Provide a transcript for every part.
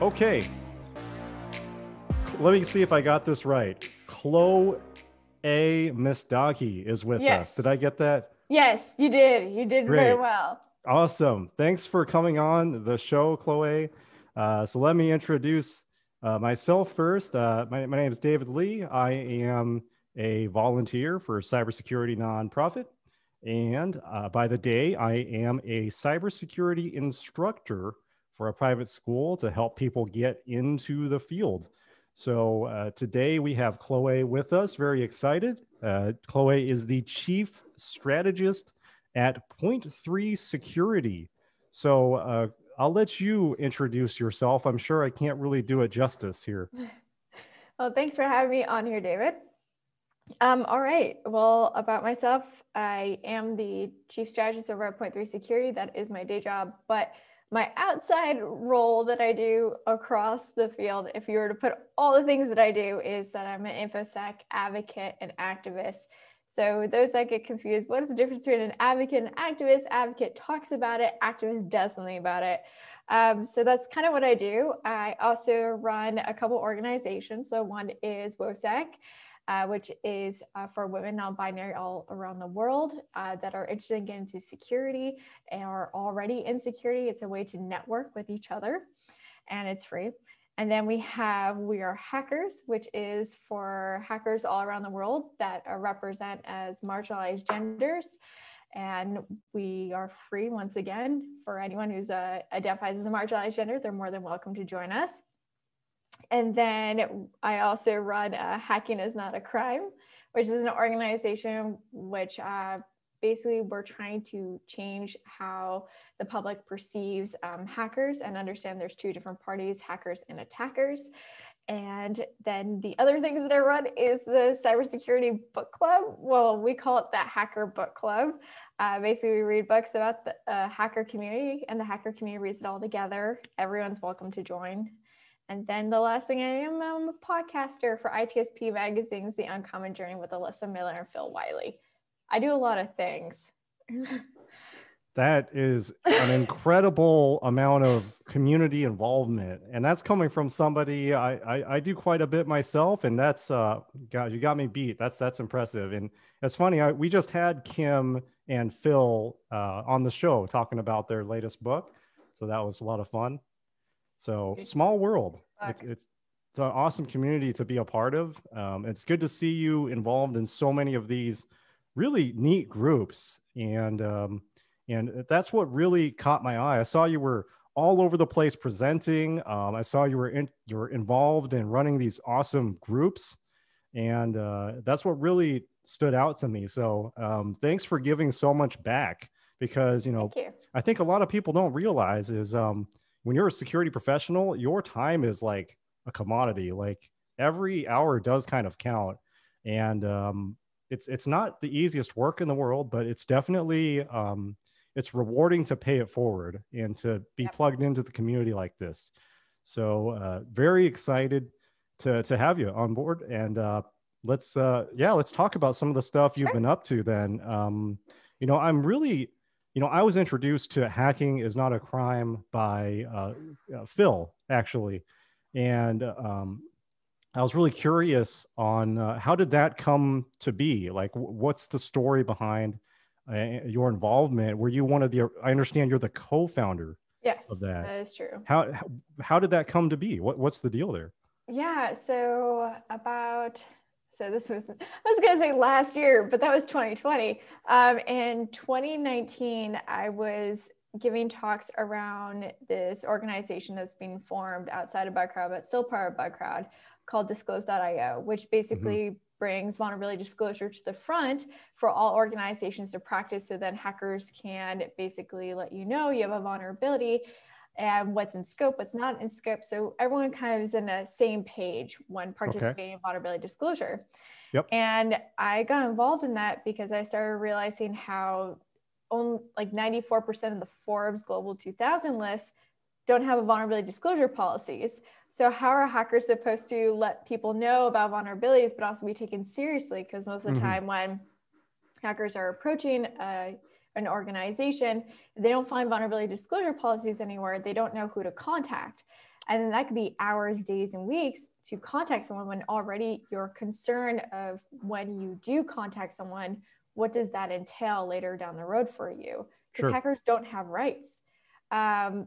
Okay, let me see if I got this right. Chloé Messdaghi is with us. Did I get that? Yes, you did. You did very Great. well. Awesome. Thanks for coming on the show, Chloé. So let me introduce myself first. My name is David Lee. I am a volunteer for a cybersecurity nonprofit. And by the day, I am a cybersecurity instructor for a private school to help people get into the field. So today we have Chloé with us, very excited. Chloé is the chief strategist at Point3 Security. So I'll let you introduce yourself. I'm sure I can't really do it justice here. Well, thanks for having me on here, David. All right. Well, about myself, I am the chief strategist over at Point3 Security. That is my day job. But my outside role that I do across the field, if you were to put all the things that I do, is that I'm an InfoSec advocate and activist. So those that get confused, what is the difference between an advocate and an activist? Advocate talks about it, activist does something about it. So that's kind of what I do. I also run a couple organizations. So one is WoSEC, which is for women non-binary all around the world that are interested in getting into security and are already in security. It's a way to network with each other, and it's free. And then we have WeAreHackerz, which is for hackers all around the world that represent as marginalized genders. And we are free, once again, for anyone who's identifies as a marginalized gender. They're more than welcome to join us. And then I also run Hacking is Not a Crime, which is an organization which basically we're trying to change how the public perceives hackers and understand there's two different parties, hackers and attackers. And then the other things that I run is the cybersecurity book club. Well, we call it the Hacker Book Club. Basically, we read books about the hacker community, and the hacker community reads it all together. Everyone's welcome to join. And then the last thing I'm a podcaster for ITSP Magazine's The Uncommon Journey with Alyssa Miller and Phil Wiley. I do a lot of things. That is an incredible amount of community involvement. And that's coming from somebody, I do quite a bit myself. And that's, God, you got me beat. That's impressive. And it's funny, we just had Kim and Phil on the show talking about their latest book. So that was a lot of fun. So small world. It's an awesome community to be a part of. It's good to see you involved in so many of these really neat groups. And that's what really caught my eye. I saw you were all over the place presenting. I saw you were involved in running these awesome groups. And that's what really stood out to me. So thanks for giving so much back, because, I think a lot of people don't realize is when you're a security professional, your time is like a commodity. Like every hour does kind of count. And it's not the easiest work in the world, but it's definitely, it's rewarding to pay it forward and to be plugged into the community like this. So very excited to have you on board. And let's talk about some of the stuff you've been up to then. I'm really, I was introduced to Hacking is Not a Crime by Phil, actually. And I was really curious on how did that come to be? Like, what's the story behind your involvement? Were you one of the, I understand you're the co-founder of that. That is true. How did that come to be? What's the deal there? Yeah, this was, I was going to say last year, but that was 2020. In 2019, I was giving talks around this organization that's being formed outside of BugCrowd, but still part of BugCrowd, called Disclose.io, which basically brings vulnerability disclosure to the front for all organizations to practice. So then hackers can basically let you know you have a vulnerability and what's in scope, what's not in scope. So everyone kind of is in the same page when participating in vulnerability disclosure. Yep. And I got involved in that because I started realizing how only like 94% of the Forbes Global 2000 list don't have a vulnerability disclosure policies. So how are hackers supposed to let people know about vulnerabilities, but also be taken seriously? Because most of the time when hackers are approaching an organization, they don't find vulnerability disclosure policies anywhere. They don't know who to contact. And then that could be hours, days, and weeks to contact someone when already you're concerned of when you do contact someone, what does that entail later down the road for you? Because Sure. hackers don't have rights.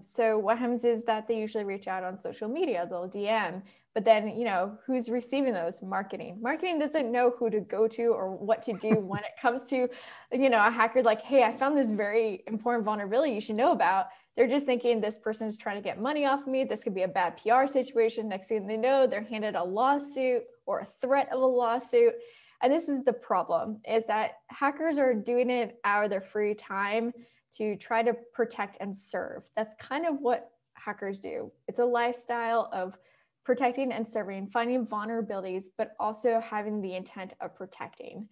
So what happens is that they usually reach out on social media, they'll DM, but then, you know, who's receiving those? Marketing. Marketing doesn't know who to go to or what to do when it comes to, you know, a hacker like, hey, I found this very important vulnerability you should know about. They're just thinking this person is trying to get money off of me. This could be a bad PR situation. Next thing they know, they're handed a lawsuit or a threat of a lawsuit. And this is the problem, is that hackers are doing it out of their free time to try to protect and serve. That's kind of what hackers do. It's a lifestyle of protecting and serving, finding vulnerabilities, but also having the intent of protecting.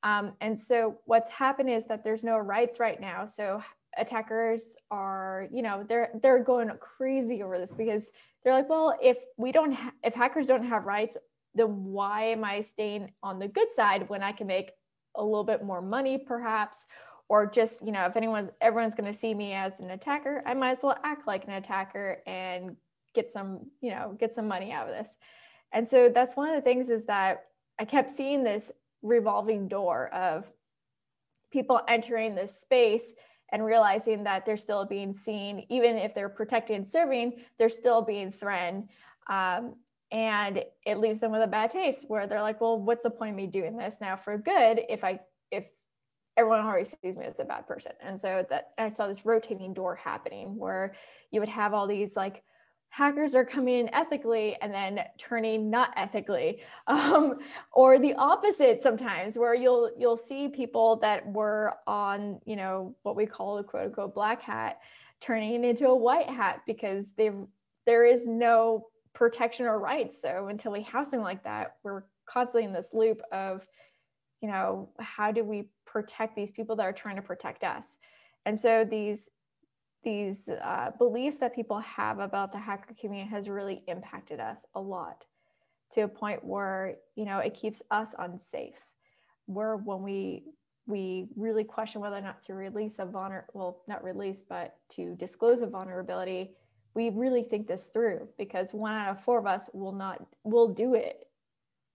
And so what's happened is that there's no rights right now. So attackers are, you know, they're going crazy over this because they're like, well, if hackers don't have rights, then why am I staying on the good side when I can make a little bit more money, perhaps? Or just, you know, if everyone's going to see me as an attacker, I might as well act like an attacker and get some money out of this. And so that's one of the things, is that I kept seeing this revolving door of people entering this space and realizing that they're still being seen, even if they're protecting and serving, they're still being threatened. And it leaves them with a bad taste, where they're like, well, what's the point of me doing this now for good if everyone already sees me as a bad person? And so that I saw this rotating door happening, where you would have all these like hackers are coming in ethically and then turning not ethically, or the opposite sometimes, where you'll see people that were on, you know, what we call the quote unquote black hat turning into a white hat because there is no protection or rights. So until we have something like that, we're constantly in this loop of, you know, how do we protect these people that are trying to protect us? And so these beliefs that people have about the hacker community has really impacted us a lot, to a point where, you know, it keeps us unsafe. Where when we really question whether or not to release but to disclose a vulnerability, we really think this through, because 1 out of 4 of us will do it,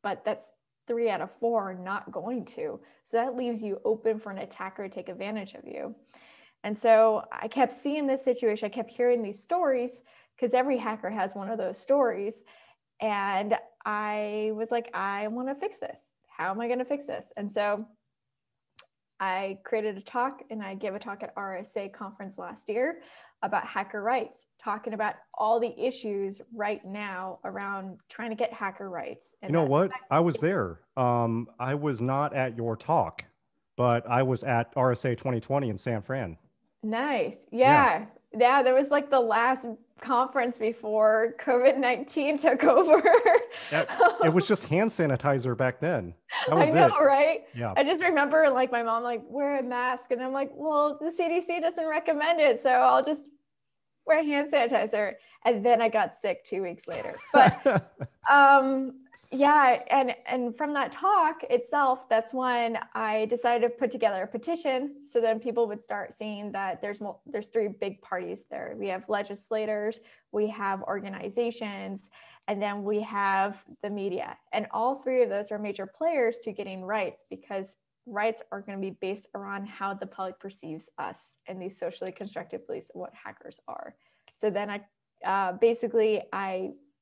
but that's 3 out of 4 are not going to. So that leaves you open for an attacker to take advantage of you. And so I kept seeing this situation. I kept hearing these stories, because every hacker has one of those stories. And I was like, I want to fix this. How am I going to fix this? And so I created a talk, and I gave a talk at RSA conference last year about hacker rights, talking about all the issues right now around trying to get hacker rights. And you know what? I was there. I was not at your talk, but I was at RSA 2020 in San Fran. Nice. Yeah. There was like the last conference before COVID-19 took over. It was just hand sanitizer back then. That was I know, it. right? Yeah. I just remember like my mom like, wear a mask, and I'm like, well, the CDC doesn't recommend it, so I'll just wear hand sanitizer. And then I got sick 2 weeks later. But yeah, and from that talk itself, that's when I decided to put together a petition, so then people would start seeing that there's 3 big parties there. We have legislators, we have organizations, and then we have the media. And all 3 of those are major players to getting rights, because rights are going to be based around how the public perceives us and these socially constructed beliefs of what hackers are. So then I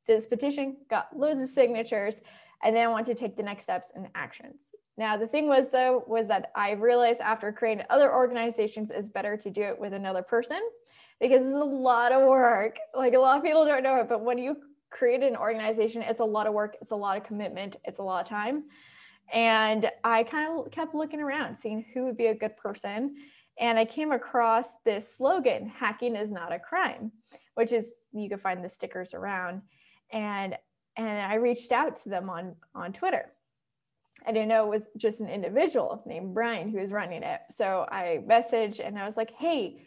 did this petition, got loads of signatures, and then I wanted to take the next steps and actions. Now, the thing was that I realized after creating other organizations, it's better to do it with another person, because it's a lot of work. Like, a lot of people don't know it, but when you create an organization, it's a lot of work, it's a lot of commitment, it's a lot of time. And I kind of kept looking around, seeing who would be a good person. And I came across this slogan, "Hacking is not a crime," which is, you can find the stickers around. And I reached out to them on Twitter. I didn't know it was just an individual named Brian who was running it. So I messaged and I was like, hey,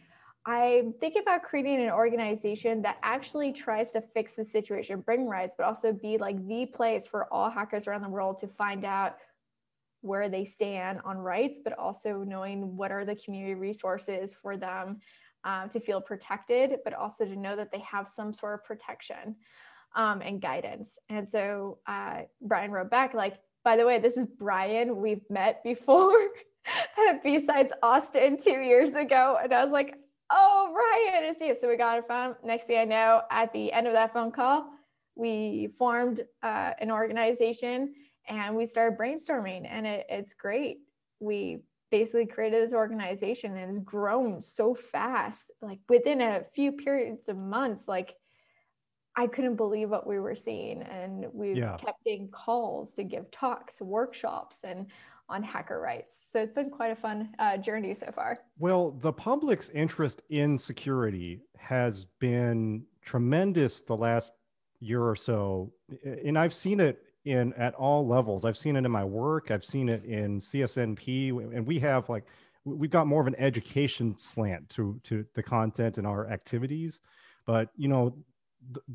I'm thinking about creating an organization that actually tries to fix the situation, bring rights, but also be like the place for all hackers around the world to find out where they stand on rights, but also knowing what are the community resources for them, to feel protected, but also to know that they have some sort of protection and guidance. And so Brian wrote back like, by the way, this is Brian. We've met before besides Austin 2 years ago. And I was like, oh, Brian, it's you. So we got a phone. Next thing I know, at the end of that phone call, we formed an organization and we started brainstorming, and it's great. We basically created this organization and it's grown so fast, like within a few periods of months, like I couldn't believe what we were seeing. And we kept getting calls to give talks, workshops, and on hacker rights. So it's been quite a fun journey so far. Well, the public's interest in security has been tremendous the last year or so. And I've seen it at all levels. I've seen it in my work. I've seen it in CSNP, and we've got more of an education slant to the content and our activities. But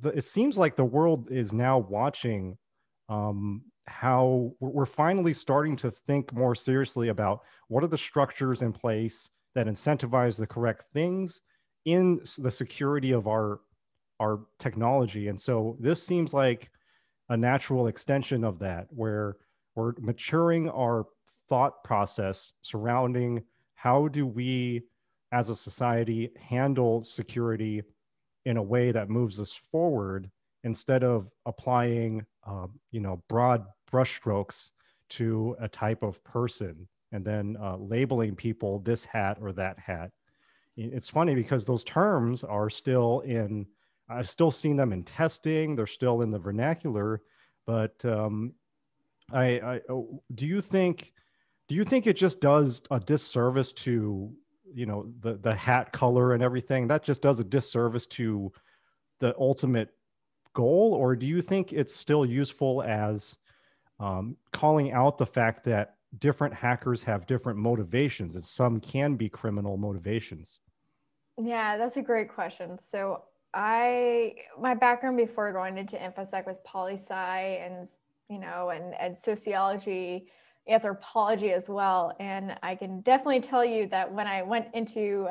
it seems like the world is now watching how we're finally starting to think more seriously about what are the structures in place that incentivize the correct things in the security of our technology. And so this seems like a natural extension of that, where we're maturing our thought process surrounding how do we as a society handle security in a way that moves us forward, instead of applying broad brushstrokes to a type of person and then labeling people this hat or that hat. It's funny because those terms are still I've still seen them in testing. They're still in the vernacular, but do you think it just does a disservice to the hat color and everything? That just does a disservice to the ultimate goal? Or do you think it's still useful as calling out the fact that different hackers have different motivations, and some can be criminal motivations? Yeah, that's a great question. So my background before going into InfoSec was poli-sci and and sociology, anthropology as well. And I can definitely tell you that when I went into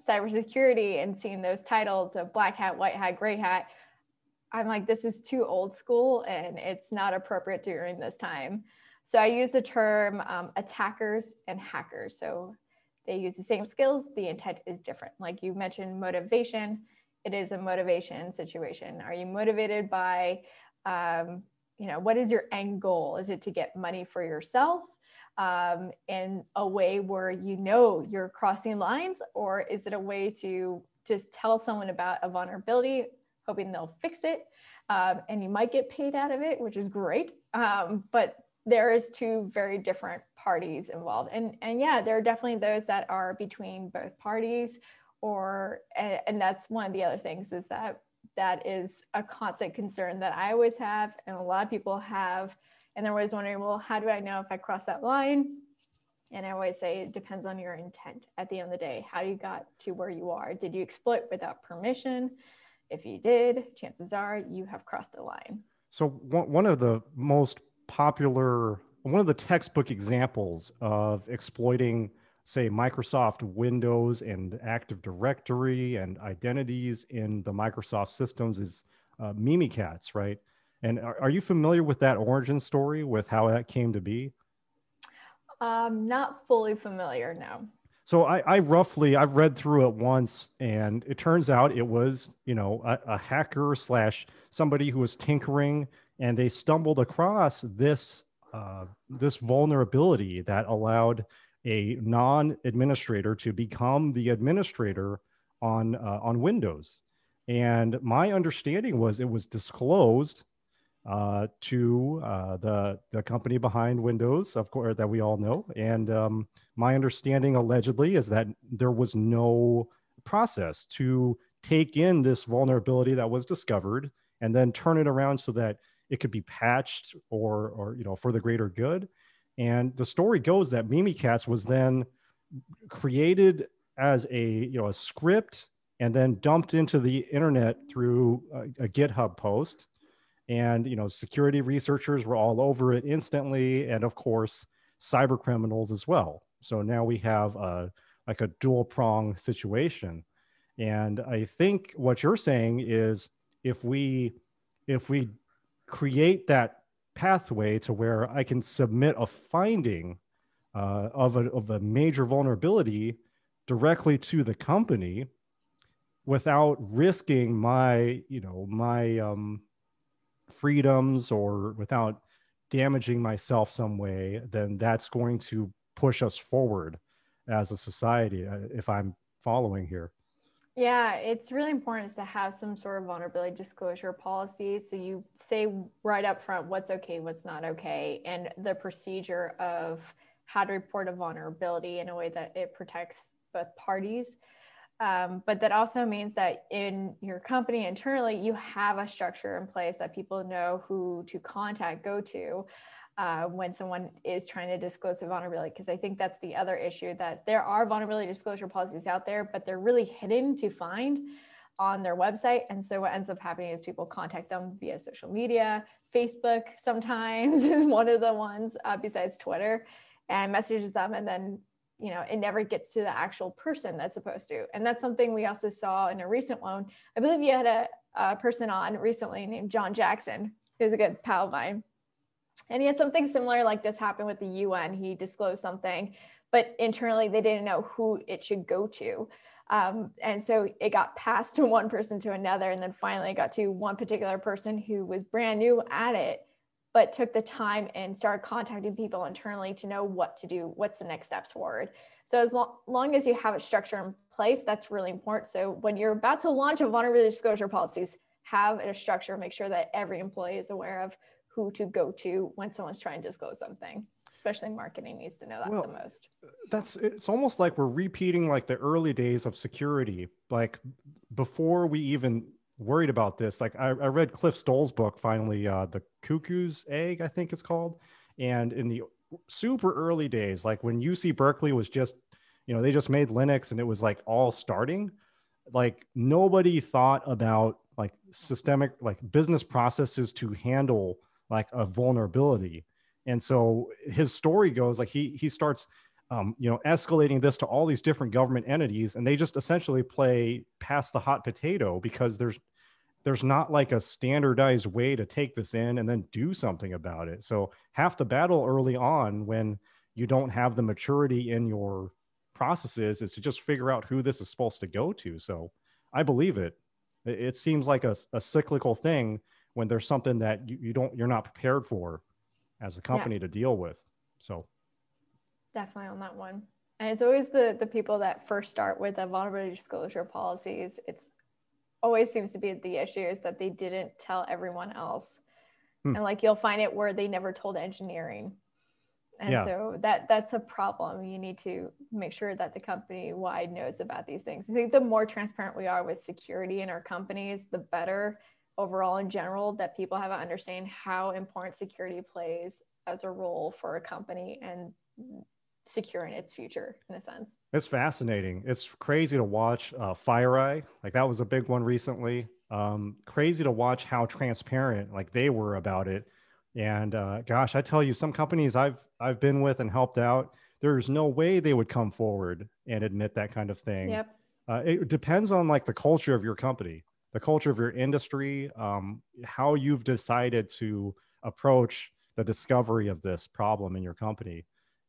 cybersecurity and seeing those titles of black hat, white hat, gray hat, I'm like, this is too old school and it's not appropriate during this time. So I use the term attackers and hackers. So they use the same skills, the intent is different. Like you mentioned motivation, it is a motivation situation. Are you motivated by, what is your end goal? Is it to get money for yourself in a way where you're crossing lines? Or is it a way to just tell someone about a vulnerability, hoping they'll fix it? And you might get paid out of it, which is great. But there is two very different parties involved. And yeah, there are definitely those that are between both parties, and that's one of the other things is that is a constant concern that I always have, and a lot of people have, and they're always wondering, well, how do I know if I cross that line? And I always say it depends on your intent at the end of the day, how you got to where you are. Did you exploit without permission? If you did, chances are you have crossed the line. So one of the textbook examples of exploiting, say, Microsoft Windows and Active Directory and identities in the Microsoft systems is Mimikatz, right? And are you familiar with that origin story, with how that came to be? Not fully familiar, no. So I've read through it once, and it turns out it was, a hacker slash somebody who was tinkering, and they stumbled across this vulnerability that allowed a non-administrator to become the administrator on Windows. And my understanding was it was disclosed to the company behind Windows, of course, that we all know. And my understanding allegedly is that there was no process to take in this vulnerability that was discovered and then turn it around so that it could be patched or for the greater good. And the story goes that Mimikatz was then created as a script and then dumped into the internet through a GitHub post. And security researchers were all over it instantly, and of course cyber criminals as well. So now we have a dual prong situation. And I think what you're saying is if we if we create that pathway to where I can submit a finding of a major vulnerability directly to the company without risking my, freedoms or without damaging myself some way, then that's going to push us forward as a society, if I'm following here. Yeah, it's really important to have some sort of vulnerability disclosure policy. So you say right up front what's okay, what's not okay, and the procedure of how to report a vulnerability in a way that it protects both parties. But that also means that in your company internally, you have a structure in place that people know who to contact, go to when someone is trying to disclose a vulnerability. Because I think that's the other issue, that there are vulnerability disclosure policies out there, but they're really hidden to find on their website. And so what ends up happening is people contact them via social media. Facebook sometimes is one of the ones besides Twitter, and messages them, and then it never gets to the actual person that's supposed to. And that's something we also saw in a recent one. I believe you had a person on recently named John Jackson, who's a good pal of mine. And he had something similar like this happen with the UN. He disclosed something, but internally they didn't know who it should go to. And so it got passed to one person to another. And then finally it got to one particular person who was brand new at it, but took the time and started contacting people internally to know what to do, what's the next steps forward. So as long as you have a structure in place, that's really important. So when you're about to launch a vulnerability disclosure policies, have a structure, make sure that every employee is aware of who to go to when someone's trying to disclose something. Especially marketing needs to know that the most. It's almost like we're repeating like the early days of security, like before we even worried about this. Like I read Cliff Stoll's book finally, The Cuckoo's Egg, I think it's called. And in the super early days, like when UC Berkeley was just, they just made Linux and it was like all starting, like nobody thought about like systemic, like business processes to handle like a vulnerability. And so his story goes like he starts escalating this to all these different government entities, and they just essentially play past the hot potato because there's not like a standardized way to take this in and then do something about it. So half the battle early on, when you don't have the maturity in your processes, is to just figure out who this is supposed to go to. So I believe it. It seems like a cyclical thing when there's something that you're not prepared for as a company to deal with. So definitely on that one. And it's always the people that first start with the vulnerability disclosure policies. It's always seems to be the issue is that they didn't tell everyone else. And like you'll find it where they never told engineering. And so that's a problem. You need to make sure that the company wide knows about these things. I think the more transparent we are with security in our companies, the better overall in general, that people have an understanding how important security plays as a role for a company and securing its future in a sense. It's fascinating. It's crazy to watch FireEye. Like that was a big one recently. Crazy to watch how transparent like they were about it. And gosh, I tell you, some companies I've been with and helped out, there's no way they would come forward and admit that kind of thing. Yep. It depends on like the culture of your company, the culture of your industry, how you've decided to approach the discovery of this problem in your company.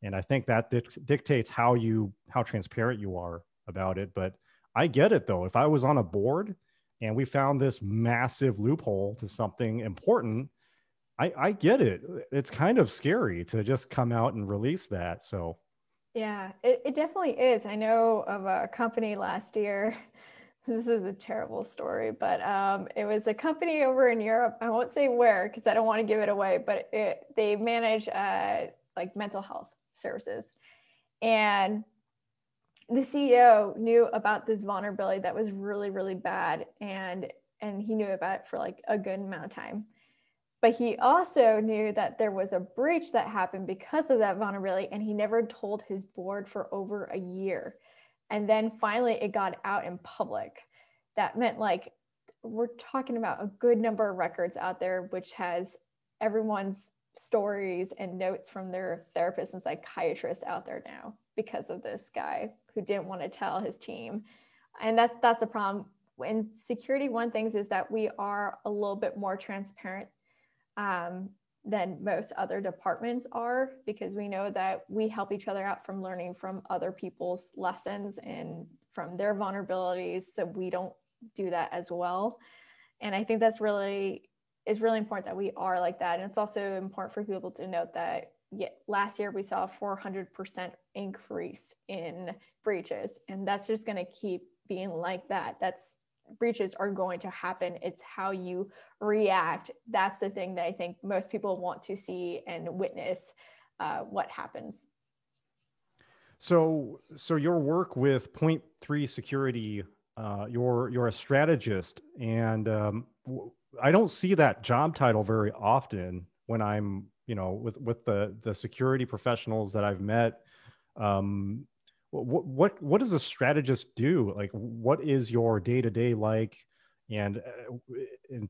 And I think that dictates how transparent you are about it. But I get it though. If I was on a board and we found this massive loophole to something important, I get it. It's kind of scary to just come out and release that. So yeah, it definitely is. I know of a company last year. This is a terrible story, but it was a company over in Europe. I won't say where because I don't want to give it away, but they manage like mental health services. And the CEO knew about this vulnerability that was really, really bad. And he knew about it for like a good amount of time. But he also knew that there was a breach that happened because of that vulnerability. And he never told his board for over a year. And then finally it got out in public. That meant like, we're talking about a good number of records out there, which has everyone's stories and notes from their therapists and psychiatrists out there now because of this guy who didn't want to tell his team And that's the problem. In security, one thing is that we are a little bit more transparent than most other departments are, because we know that we help each other out from learning from other people's lessons and from their vulnerabilities. So we don't do that as well. And I think that's really important that we are like that. And it's also important for people to note that last year we saw a 400% increase in breaches, and that's just going to keep being like that. Breaches are going to happen. It's how you react. That's the thing that I think most people want to see and witness what happens. So your work with Point3 Security, you're a strategist, and I don't see that job title very often when I'm, with the security professionals that I've met. What does a strategist do? Like, what is your day-to-day like? And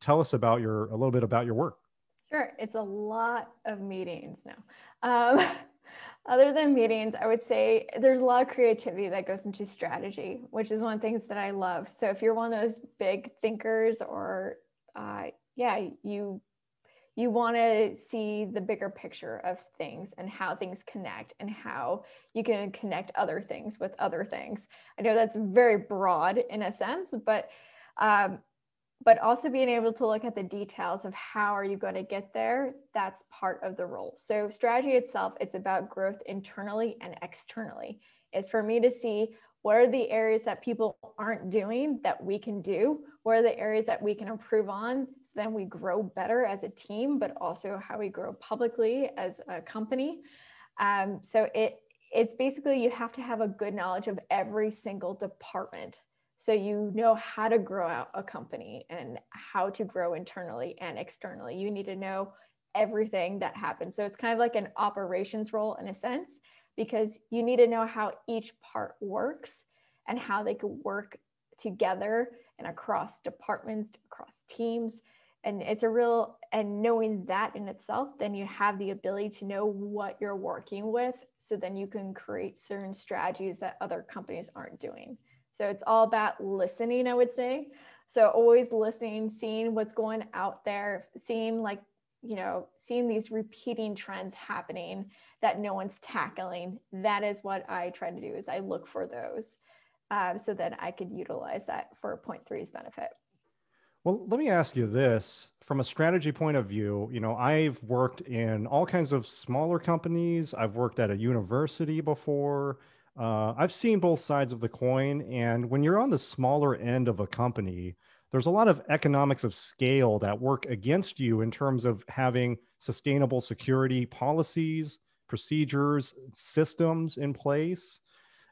tell us about a little bit about your work. Sure. It's a lot of meetings now. Other than meetings, I would say there's a lot of creativity that goes into strategy, which is one of the things that I love. So if you're one of those big thinkers, or you want to see the bigger picture of things and how things connect and how you can connect other things with other things. I know that's very broad in a sense, but also being able to look at the details of how are you going to get there, that's part of the role. So strategy itself, it's about growth internally and externally. It's for me to see what are the areas that people aren't doing that we can do? What are the areas that we can improve on so then we grow better as a team, but also how we grow publicly as a company? So it's basically, you have to have a good knowledge of every single department. So you know how to grow out a company and how to grow internally and externally. You need to know everything that happens. So it's kind of like an operations role in a sense, because you need to know how each part works and how they could work together and across departments, across teams. And and knowing that in itself, then you have the ability to know what you're working with. So then you can create certain strategies that other companies aren't doing. So it's all about listening, I would say. So always listening, seeing what's going out there, seeing these repeating trends happening that no one's tackling. That is what I try to do, is I look for those so that I could utilize that for Point3's benefit. Well, let me ask you this from a strategy point of view. I've worked in all kinds of smaller companies. I've worked at a university before. I've seen both sides of the coin. And when you're on the smaller end of a company, there's a lot of economics of scale that work against you in terms of having sustainable security policies, procedures, systems in place.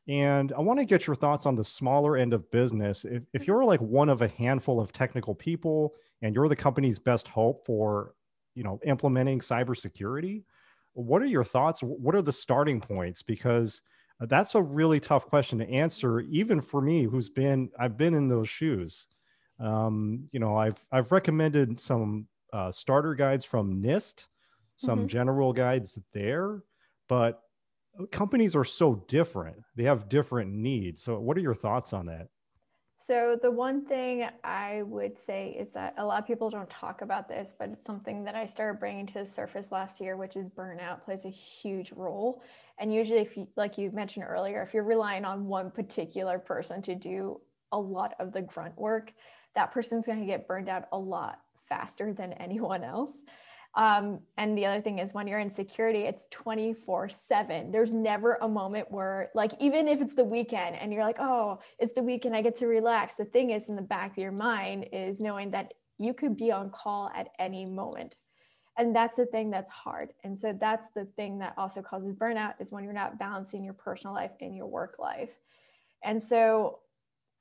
And I want to get your thoughts on the smaller end of business. If you're like one of a handful of technical people and you're the company's best hope for, implementing cybersecurity, what are your thoughts? What are the starting points? Because that's a really tough question to answer, even for me, I've been in those shoes. I've recommended some starter guides from NIST, some general guides there, but companies are so different. They have different needs. So what are your thoughts on that? So the one thing I would say is that a lot of people don't talk about this, but it's something that I started bringing to the surface last year, which is burnout plays a huge role. And usually, if you, like you mentioned earlier, if you're relying on one particular person to do a lot of the grunt work, that person's going to get burned out a lot faster than anyone else. And the other thing is, when you're in security, it's 24/7. There's never a moment where, like, even if it's the weekend and you're like, oh, it's the weekend, I get to relax. The thing is, in the back of your mind is knowing that you could be on call at any moment. And that's the thing that's hard. And so that's the thing that also causes burnout, is when you're not balancing your personal life and your work life. And so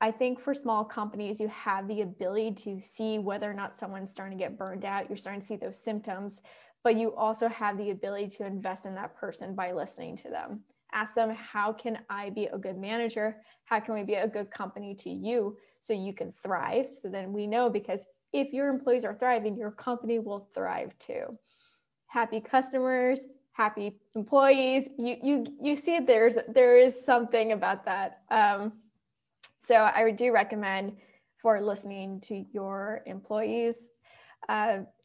I think for small companies, you have the ability to see whether or not someone's starting to get burned out. You're starting to see those symptoms, but you also have the ability to invest in that person by listening to them. Ask them, how can I be a good manager? How can we be a good company to you so you can thrive? So then we know, because if your employees are thriving, your company will thrive too. Happy customers, happy employees. You see there is something about that. So I do recommend for listening to your employees,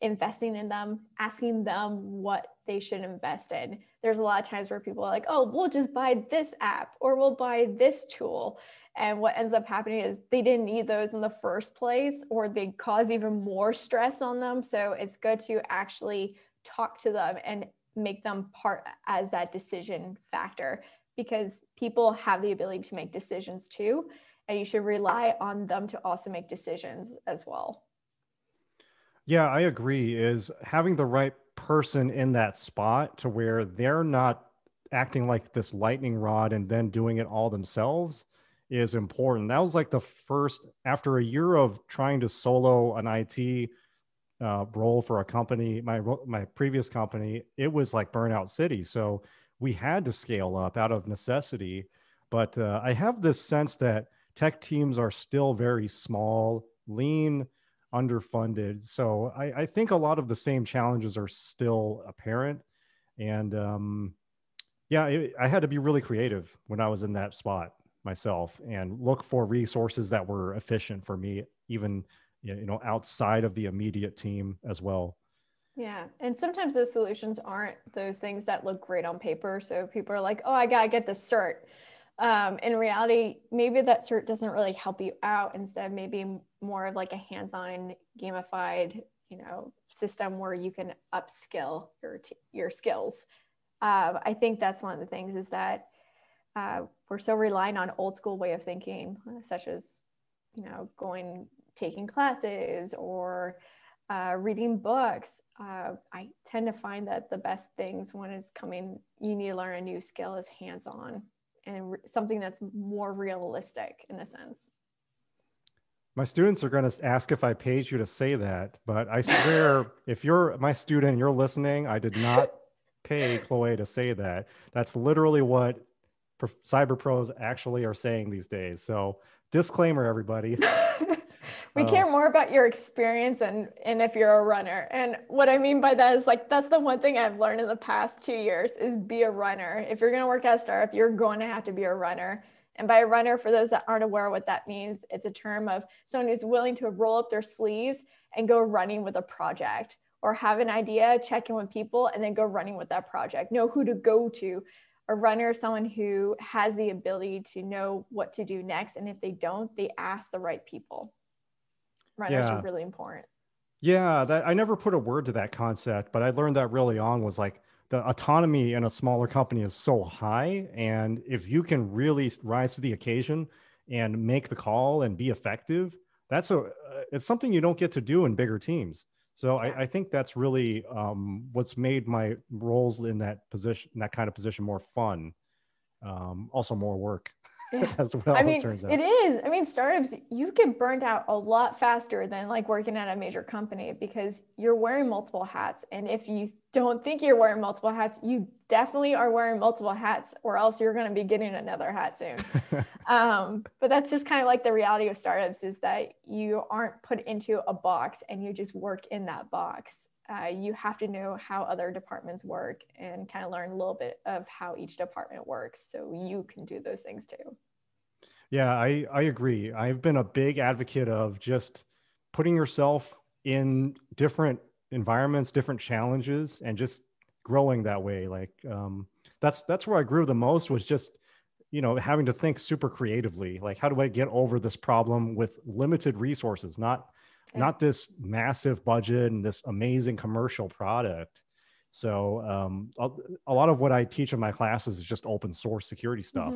investing in them, asking them what they should invest in. There's a lot of times where people are like, oh, we'll just buy this app or we'll buy this tool. And what ends up happening is they didn't need those in the first place, or they cause even more stress on them. So it's good to actually talk to them and make them part as that decision factor, because people have the ability to make decisions too. And you should rely on them to also make decisions as well. Yeah, I agree. Is having the right person in that spot to where they're not acting like this lightning rod and then doing it all themselves is important. That was like the first, after a year of trying to solo an IT role for a company, my previous company, it was like burnout city. So we had to scale up out of necessity. But I have this sense that tech teams are still very small, lean, underfunded. So I think a lot of the same challenges are still apparent. And I had to be really creative when I was in that spot myself and look for resources that were efficient for me, even outside of the immediate team as well. Yeah. And sometimes those solutions aren't those things that look great on paper. So people are like, oh, I got to get this cert. In reality, maybe that cert doesn't really help you out. Instead, maybe more of like a hands-on gamified, system where you can upskill your skills. I think that's one of the things is that we're so reliant on old school way of thinking, such as, taking classes or reading books. I tend to find that the best things when it's coming, you need to learn a new skill is hands-on and something that's more realistic in a sense. My students are going to ask if I paid you to say that, but I swear, if you're my student and you're listening, I did not pay Chloé to say that. That's literally what cyber pros actually are saying these days. So disclaimer, everybody. We care more about your experience and if you're a runner. And what I mean by that is like, that's the one thing I've learned in the past 2 years is be a runner. If you're going to work at a startup, you're going to have to be a runner. And by a runner, for those that aren't aware of what that means, it's a term of someone who's willing to roll up their sleeves and go running with a project, or have an idea, check in with people, and then go running with that project. Know who to go to. A runner is someone who has the ability to know what to do next. And if they don't, they ask the right people. Runners are really important. Yeah, that I never put a word to that concept, but I learned that really on was like the autonomy in a smaller company is so high. And if you can really rise to the occasion and make the call and be effective, it's something you don't get to do in bigger teams. So I think that's really what's made my roles in that position, that kind of position, more fun. Also more work. Yeah. As well, I mean, it turns out. it is. I mean, startups, you get burned out a lot faster than like working at a major company because you're wearing multiple hats. And if you don't think you're wearing multiple hats, you definitely are wearing multiple hats, or else you're going to be getting another hat soon. But that's just kind of like the reality of startups is that you aren't put into a box and you just work in that box. You have to know how other departments work and kind of learn a little bit of how each department works so you can do those things too. Yeah, I agree. I've been a big advocate of just putting yourself in different environments, different challenges, and just growing that way. Like that's where I grew the most, was just having to think super creatively. Like, how do I get over this problem with limited resources? Not this massive budget and this amazing commercial product. So a lot of what I teach in my classes is just open source security stuff.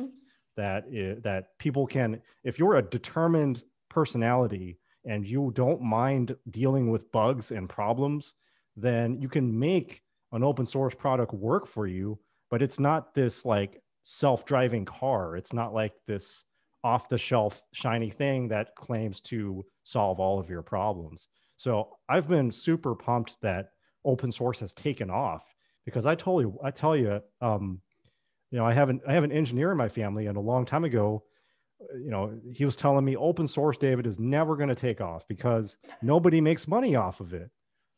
That people can, if you're a determined personality and you don't mind dealing with bugs and problems, then you can make an open source product work for you. But it's not this like self-driving car. It's not like this off the shelf shiny thing that claims to solve all of your problems. So I've been super pumped that open source has taken off, because I tell you, I have an engineer in my family, and a long time ago, he was telling me open source, David, is never going to take off because nobody makes money off of it.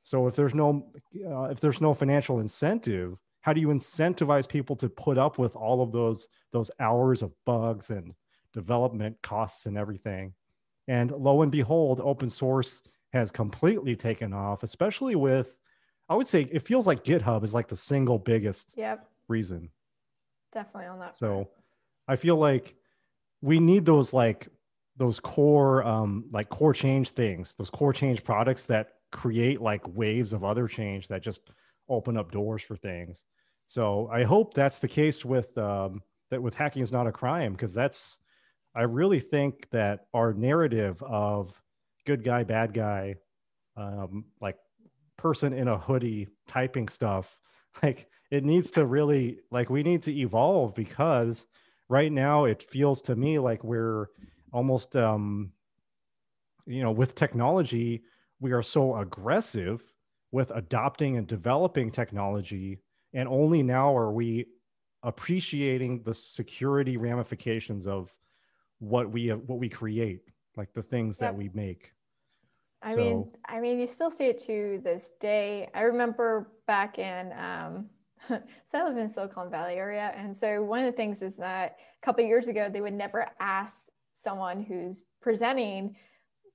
So if there's no financial incentive, how do you incentivize people to put up with all of those hours of bugs and development costs and everything. And lo and behold, open source has completely taken off, especially with, I would say it feels like GitHub is like the single biggest reason. Definitely on that. So I feel like we need those core core change things, those core change products that create like waves of other change that just open up doors for things. So I hope that's the case with that with Hacking is Not a Crime, because I really think that our narrative of good guy, bad guy, like person in a hoodie typing stuff, like it needs to really, like, we need to evolve, because right now it feels to me like we're almost with technology, we are so aggressive with adopting and developing technology, and only now are we appreciating the security ramifications of what we create, like the things that we make. I mean, you still see it to this day. I remember back in, so I live in Silicon Valley area. And so one of the things is that a couple of years ago, they would never ask someone who's presenting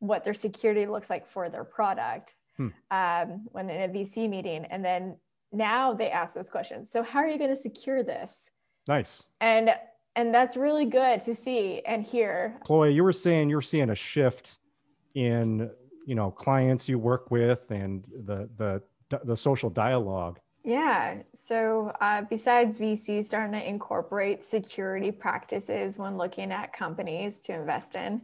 what their security looks like for their product when in a VC meeting. And then now they ask those questions. So how are you going to secure this? Nice. And that's really good to see and hear. Chloe, you were saying you're seeing a shift in clients you work with and the social dialogue. Yeah. So besides VC starting to incorporate security practices when looking at companies to invest in,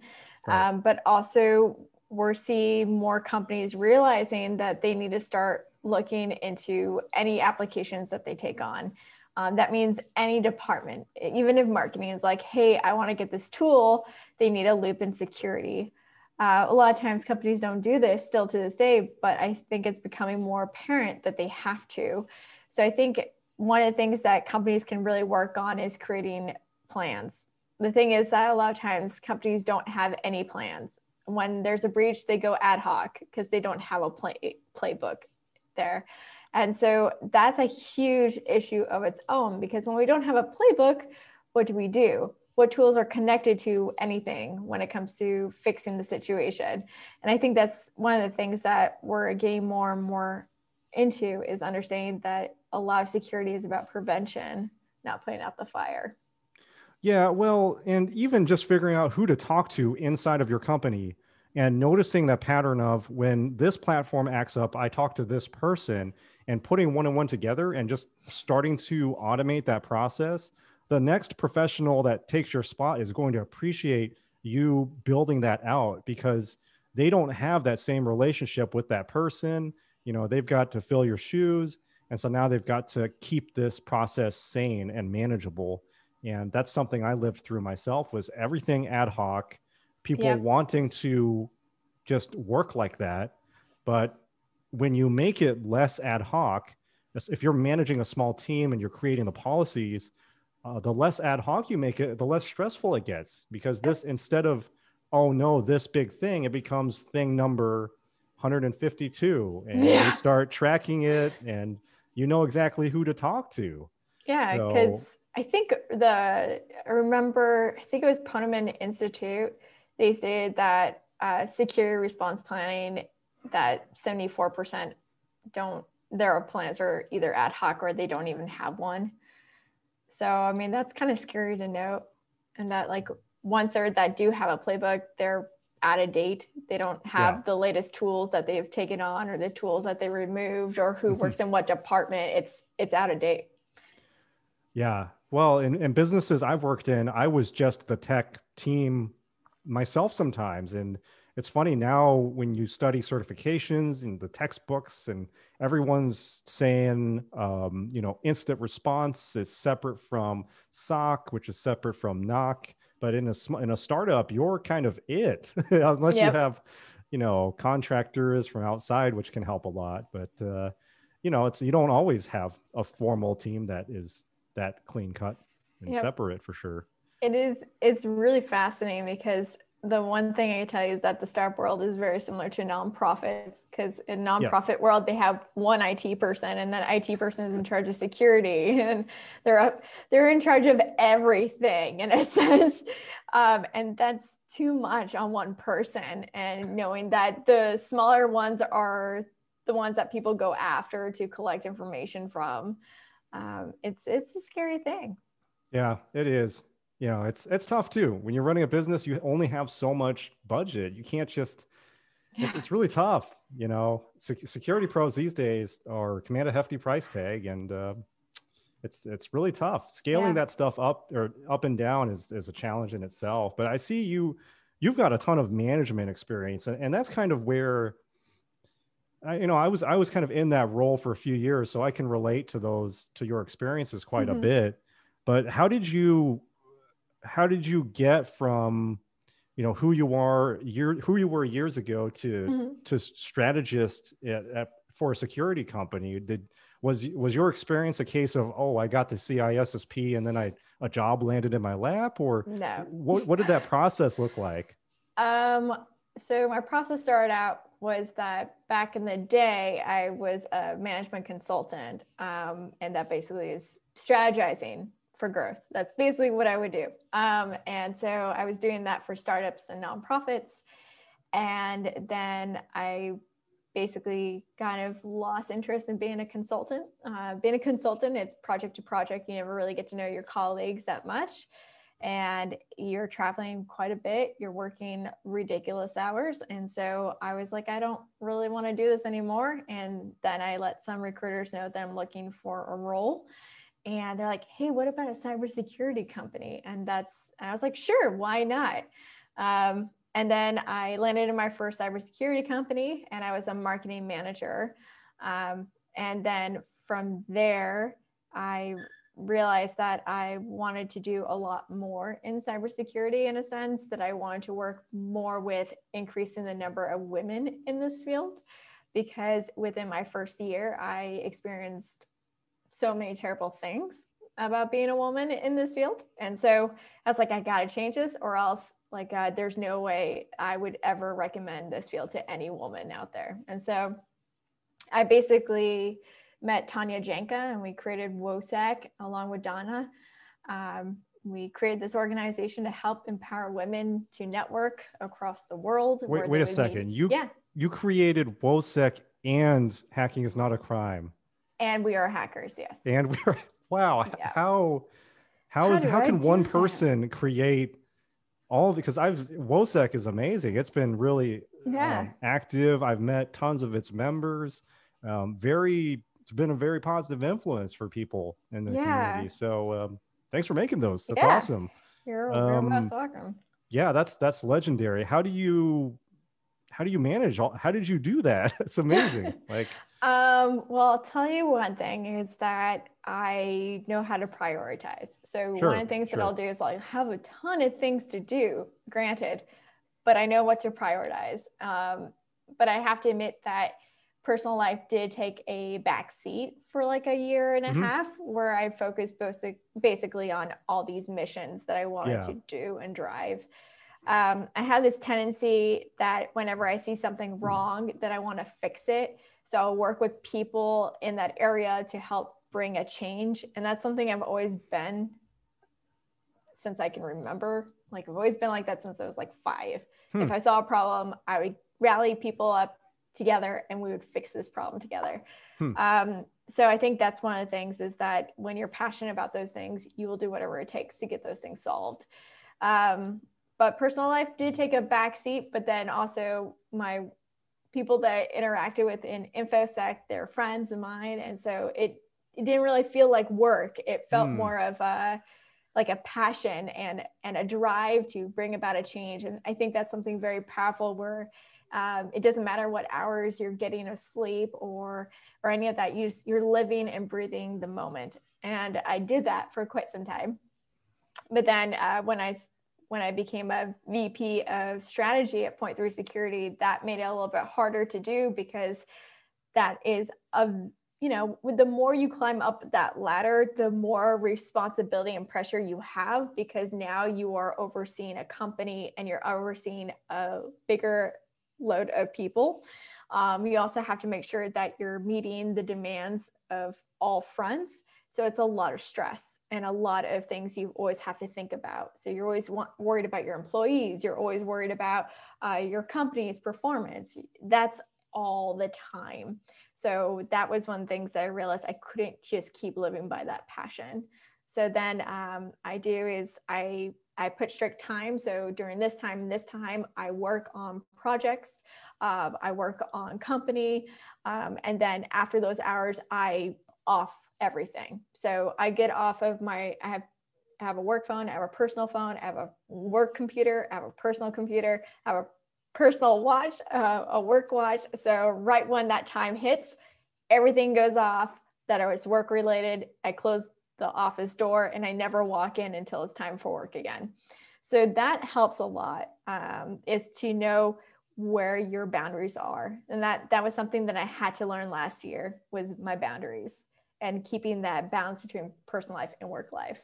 but also we're seeing more companies realizing that they need to start looking into any applications that they take on. That means any department, even if marketing is like, hey, I want to get this tool, they need a loop in security. A lot of times companies don't do this still to this day, but I think it's becoming more apparent that they have to. So I think one of the things that companies can really work on is creating plans. The thing is that a lot of times companies don't have any plans. When there's a breach, they go ad hoc because they don't have a playbook there. And so that's a huge issue of its own, because when we don't have a playbook, what do? What tools are connected to anything when it comes to fixing the situation? And I think that's one of the things that we're getting more and more into, is understanding that a lot of security is about prevention, not putting out the fire. Yeah, well, and even just figuring out who to talk to inside of your company and noticing that pattern of, when this platform acts up, I talk to this person, and putting one and one together and just starting to automate that process. The next professional that takes your spot is going to appreciate you building that out, because they don't have that same relationship with that person. They've got to fill your shoes. And so now they've got to keep this process sane and manageable. And that's something I lived through myself, was everything ad hoc, people wanting to just work like that. But when you make it less ad hoc, if you're managing a small team and you're creating the policies, the less ad hoc you make it, the less stressful it gets, because this, instead of, oh no, this big thing, it becomes thing number 152, and you start tracking it, and you know exactly who to talk to. Yeah, because I think I think it was Poneman Institute, they stated that security response planning, that 74% their plans are either ad hoc or they don't even have one. So, I mean, that's kind of scary to note. And that like 1/3 that do have a playbook, they're out of date. They don't have the latest tools that they've taken on, or the tools that they removed, or who works in what department. It's out of date. Yeah. Well, in businesses I've worked in, I was just the tech team myself sometimes. And it's funny now, when you study certifications in the textbooks, and everyone's saying, instant response is separate from SOC, which is separate from NOC. But in a startup, you're kind of it, unless you have, contractors from outside, which can help a lot. But, you don't always have a formal team that is that clean cut and separate, for sure. It's really fascinating, because the one thing I can tell you is that the startup world is very similar to nonprofits, because in Yeah. nonprofit world, they have one IT person, and that IT person is in charge of security, and they're in charge of everything in a sense. And that's too much on one person. And knowing that the smaller ones are the ones that people go after to collect information from, it's a scary thing. Yeah, it is. You know, it's tough too. When you're running a business, you only have so much budget. You can't just, it's really tough. You know, security pros these days are command a hefty price tag, and it's really tough. Scaling that stuff up or up and down is a challenge in itself. But I see you've got a ton of management experience, and that's kind of where I was kind of in that role for a few years, so I can relate to your experiences quite a bit. But how did you get from, who you were years ago to strategist for a security company? Was your experience a case of, oh, I got the CISSP and then a job landed in my lap, or No? What did that process look like? So my process started out was that back in the day, I was a management consultant, and that basically is strategizing for growth. That's basically what I would do. And so I was doing that for startups and nonprofits. And then I basically kind of lost interest in being a consultant. Being a consultant, it's project to project. You never really get to know your colleagues that much. And you're traveling quite a bit. You're working ridiculous hours. And so I was like, I don't really want to do this anymore. And then I let some recruiters know that I'm looking for a role. And they're like, hey, what about a cybersecurity company? And I was like, sure, why not? And then I landed in my first cybersecurity company, and I was a marketing manager. And then from there, I realized that I wanted to do a lot more in cybersecurity, in a sense that I wanted to work more with increasing the number of women in this field, because within my first year, I experienced so many terrible things about being a woman in this field. And so I was like, I got to change this, or else there's no way I would ever recommend this field to any woman out there. And so I basically met Tanya Janka, and we created WoSEC along with Donna. We created this organization to help empower women to network across the world. Wait a second. You created WoSEC and Hacking is Not a Crime. And WeAreHackerz, yes. And wow. Yeah. How can one person create all, because WoSEC is amazing. It's been really active. I've met tons of its members. It's been a very positive influence for people in the community. So thanks for making those. That's awesome. You're most welcome. Yeah, that's legendary. How do you manage how did you do that? It's amazing. Well, I'll tell you one thing is that I know how to prioritize. So one of the things that I'll do is I'll have a ton of things to do, granted, but I know what to prioritize. But I have to admit that personal life did take a back seat for a year and a half, where I focused basically on all these missions that I wanted to do and drive. I have this tendency that whenever I see something wrong, that I want to fix it. So I'll work with people in that area to help bring a change. And that's something I've always been since I can remember. I've always been like that since I was 5. If I saw a problem, I would rally people up together and we would fix this problem together. So I think that's one of the things, is that when you're passionate about those things, you will do whatever it takes to get those things solved. But personal life did take a backseat, but then also my people that I interacted with in InfoSec, they're friends of mine. And so it didn't really feel like work. It felt more of a passion and a drive to bring about a change. And I think that's something very powerful, where it doesn't matter what hours you're getting of sleep or any of that. You're living and breathing the moment. And I did that for quite some time. But then when I became a VP of strategy at Point3 Security, that made it a little bit harder to do, because that is a the more you climb up that ladder, the more responsibility and pressure you have, because now you are overseeing a company and you're overseeing a bigger load of people. You also have to make sure that you're meeting the demands of all fronts. So it's a lot of stress and a lot of things you always have to think about. So you're always worried about your employees. You're always worried about your company's performance. That's all the time. So that was one of the things that I realized I couldn't just keep living by that passion. So then I put strict time. So during this time, I work on projects, I work on company. And then after those hours, I off everything. So I get off of I have a work phone, I have a personal phone, I have a work computer, I have a personal computer, I have a personal watch, a work watch. So right when that time hits, everything goes off that was work related. I close the office door and I never walk in until it's time for work again. So that helps a lot, is to know where your boundaries are. And that was something that I had to learn last year, was my boundaries and keeping that balance between personal life and work life.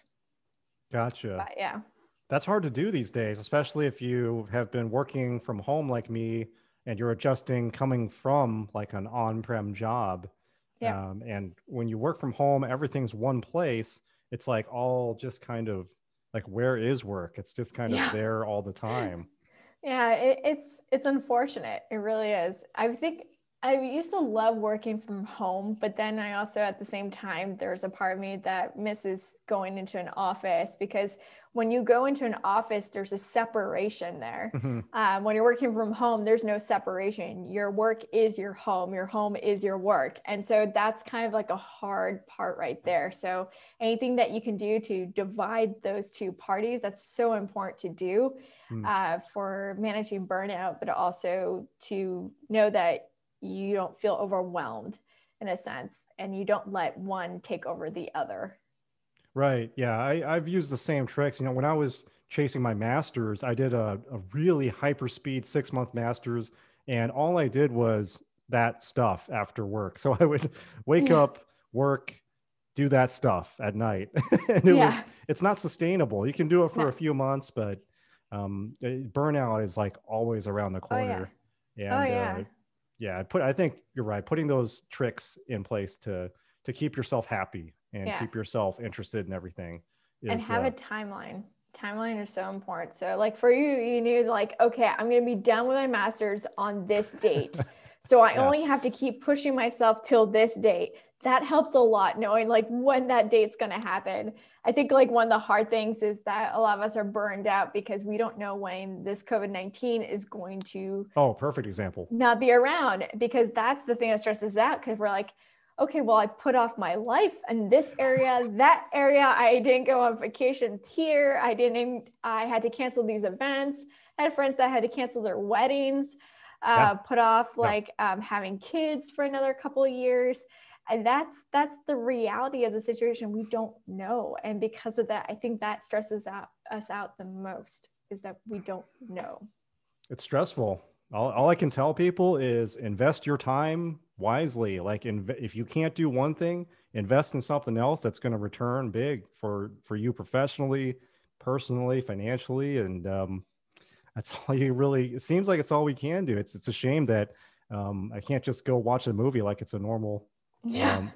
Gotcha. But yeah. That's hard to do these days, especially if you have been working from home like me and you're adjusting coming from like an on-prem job. Yeah. And when you work from home, everything's one place. It's like all just kind of like, where is work? It's just kind of there all the time. Yeah, it's unfortunate. It really is. I think I used to love working from home, but then I also, at the same time, there's a part of me that misses going into an office, because when you go into an office, there's a separation there. Mm-hmm. When you're working from home, there's no separation. Your work is your home is your work. And so that's kind of like a hard part right there. So anything that you can do to divide those two parties, that's so important to do for managing burnout, but also to know that you don't feel overwhelmed in a sense, and you don't let one take over the other. Right. Yeah. I've used the same tricks. When I was chasing my master's, I did a really hyper speed 6-month master's, and all I did was that stuff after work. So I would wake up, work, do that stuff at night. And it's not sustainable. You can do it for a few months, but burnout is like always around the corner. I think you're right. Putting those tricks in place to keep yourself happy and keep yourself interested in everything and have a timeline. Timeline is so important. So like for you, you knew like, okay, I'm going to be done with my master's on this date. So I only have to keep pushing myself till this date. That helps a lot, knowing like when that date's going to happen. I think like one of the hard things is that a lot of us are burned out because we don't know when this COVID-19 is going to perfect example, not be around, because that's the thing that stresses out, because we're like, okay, well, I put off my life in this area, that area. I didn't go on vacation here. I had to cancel these events. I had friends that had to cancel their weddings, put off having kids for another couple of years. And that's the reality of the situation. We don't know. And because of that, I think that stresses us out the most, is that we don't know. It's stressful. All I can tell people is invest your time wisely. Like if you can't do one thing, invest in something else that's going to return big for you professionally, personally, financially. And that's all it seems like it's all we can do. It's a shame that I can't just go watch a movie like it's a normal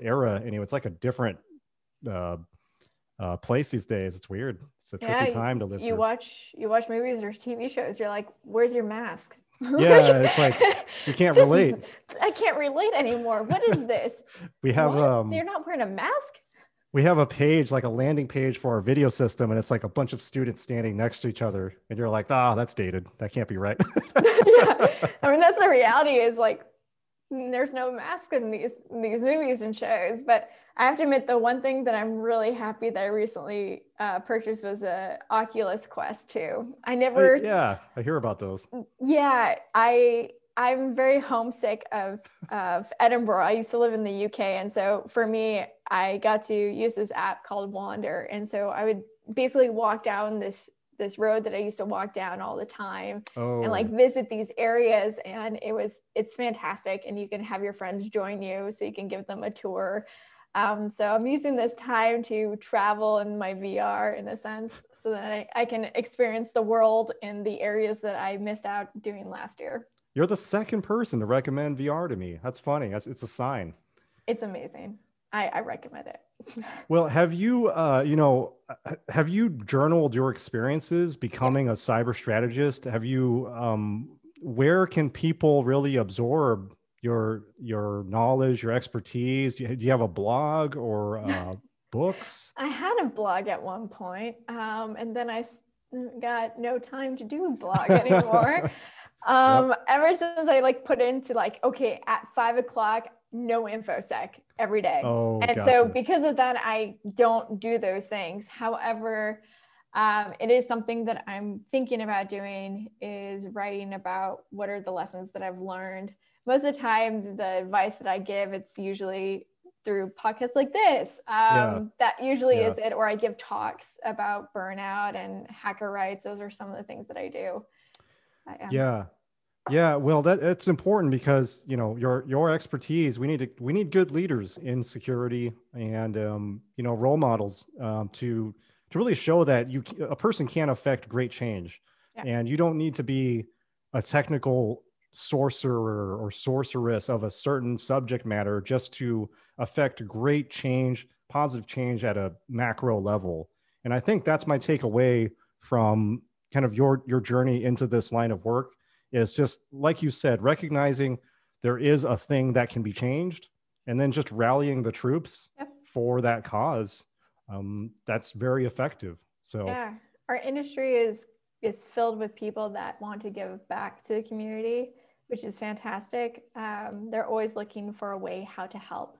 era. Anyway, it's like a different place these days. It's weird. It's a tricky time to live through. You watch movies or TV shows. You're like, where's your mask? Yeah, it's like you can't relate. I can't relate anymore. What is this? We have You're not wearing a mask? We have a page, like a landing page for our video system, and it's like a bunch of students standing next to each other, and you're like, that's dated. That can't be right. Yeah. I mean, that's the reality, is like there's no mask in these movies and shows. But I have to admit, the one thing that I'm really happy that I recently purchased was a Oculus Quest 2. I hear about those. Yeah, I'm very homesick of Edinburgh. I used to live in the UK. And so for me, I got to use this app called Wander. And so I would basically walk down this this road that I used to walk down all the time and like Oh, visit these areas. And it's fantastic. And you can have your friends join you so you can give them a tour. So I'm using this time to travel in my VR in a sense so that I can experience the world in the areas that I missed out doing last year. you're the second person to recommend VR to me. That's funny. It's a sign. It's amazing. I recommend it. Well, have you journaled your experiences becoming a Yes. cyber strategist? Where can people really absorb your knowledge, your expertise? Do you have a blog or books? I had a blog at one point, and then got no time to do a blog anymore. Yep. Ever since I like put into like, okay, at 5 o'clock, no infosec every day. Oh, And so gotcha. because of that, I don't do those things. However, it is something that I'm thinking about doing is writing about what are the lessons that I've learned. Most of the time, the advice that I give, it's usually through podcasts like this. Yeah. That usually Yeah. is it. Or I give talks about burnout and hacker rights. Those are some of the things that I do. I am. Yeah. Yeah, well, it's important because your expertise. We need good leaders in security and role models to really show that a person can affect great change, Yeah. and you don't need to be a technical sorcerer or sorceress of a certain subject matter just to affect great change, positive change at a macro level. And I think that's my takeaway from kind of your journey into this line of work is just like you said, recognizing there is a thing that can be changed and then just rallying the troops Yep. for that cause. That's very effective. So, Yeah. Our industry is filled with people that want to give back to the community, which is fantastic. They're always looking for a way how to help.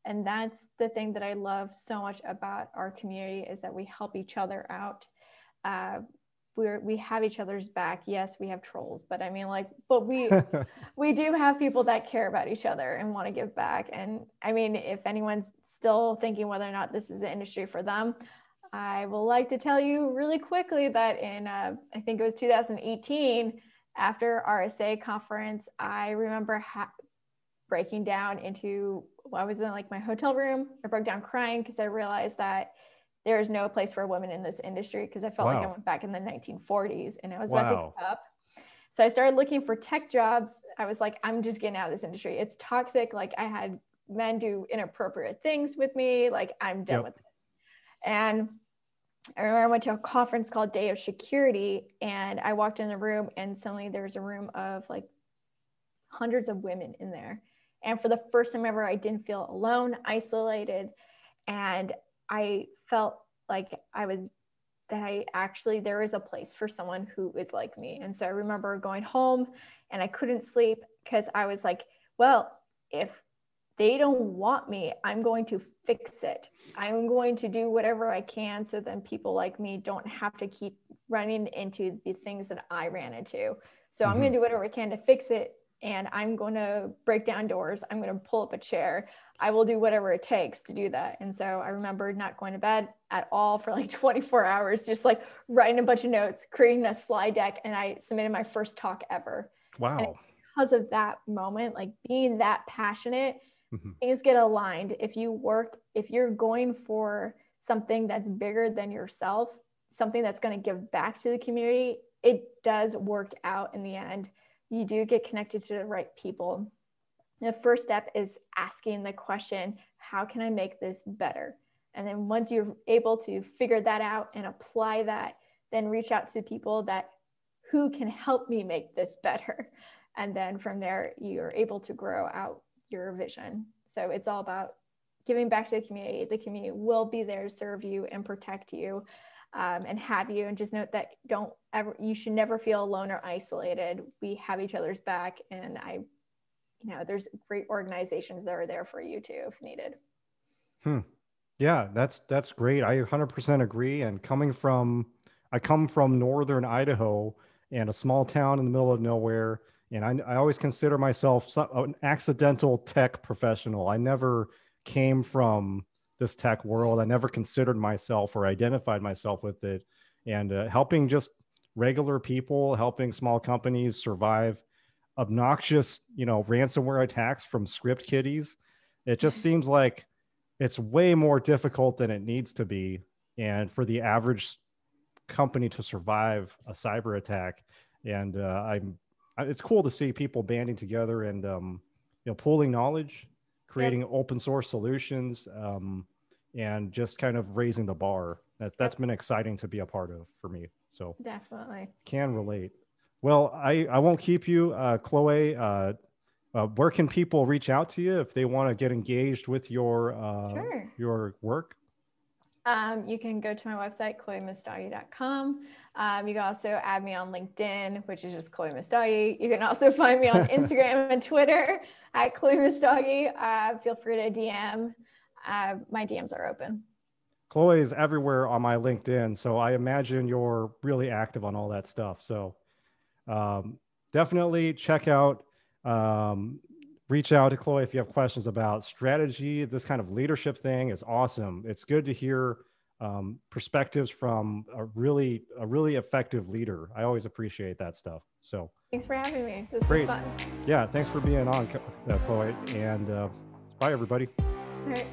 And that's the thing that I love so much about our community is that we help each other out. Uh, we have each other's back. Yes, we have trolls, but I mean, like, but we do have people that care about each other and want to give back. And I mean, if anyone's still thinking whether or not this is the industry for them, I will like to tell you really quickly that in I think it was 2018, after RSA conference, I remember breaking down into, well, I was in like my hotel room. I broke down crying because I realized that there is no place for women in this industry because I felt like I wow. went back in the 1940s and I was about to give Wow. up. So I started looking for tech jobs. I was like, I'm just getting out of this industry. It's toxic. Like I had men do inappropriate things with me. Like I'm done Yep. with this. And I remember I went to a conference called Day of Security and I walked in the room and suddenly there was a room of like hundreds of women in there. And for the first time ever, I didn't feel alone, isolated. And I felt like there is a place for someone who is like me. And so I remember going home and I couldn't sleep because I was like, well, if they don't want me, I'm going to fix it. I'm going to do whatever I can so then people like me don't have to keep running into the things that I ran into. So I'm going to do whatever I can to fix it. And I'm going to break down doors. I'm going to pull up a chair. I will do whatever it takes to do that. And so I remember not going to bed at all for like 24 hours, just like writing a bunch of notes, creating a slide deck. And I submitted my first talk ever. And Wow. because of that moment, like being that passionate, Mm-hmm. things get aligned. If you're going for something that's bigger than yourself, something that's going to give back to the community, it does work out in the end. You do get connected to the right people. The first step is asking the question, how can I make this better? And then once you're able to figure that out and apply that, then reach out to people who can help me make this better. And then from there, you're able to grow out your vision. So it's all about giving back to the community. The community will be there to serve you and protect you and have you. And just note that you should never feel alone or isolated. We have each other's back. And there's great organizations that are there for you too, if needed. Yeah, that's great. I 100% agree. And I come from northern Idaho and a small town in the middle of nowhere. And I always consider myself an accidental tech professional. I never came from this tech world. I never considered myself or identified myself with it. and helping just regular people, helping small companies survive obnoxious, ransomware attacks from script kiddies. It just seems like it's way more difficult than it needs to be. And for the average company to survive a cyber attack. And it's cool to see people banding together and, pooling knowledge, creating open source solutions, and just kind of raising the bar. That's been exciting to be a part of for me. So definitely can relate. Well, I won't keep you, Chloé. Where can people reach out to you if they want to get engaged with your work? You can go to my website, chloemessdaghi.com. You can also add me on LinkedIn, which is just Chloé Messdaghi. You can also find me on Instagram and Twitter at Chloé Messdaghi. Feel free to DM. My DMs are open. Chloé is everywhere on my LinkedIn, so I imagine you're really active on all that stuff. So definitely check out, reach out to Chloé if you have questions about strategy. This kind of leadership thing is awesome. It's good to hear perspectives from a really effective leader. I always appreciate that stuff. So thanks for having me. This was fun. Yeah, thanks for being on, Chloé, and bye everybody. All right.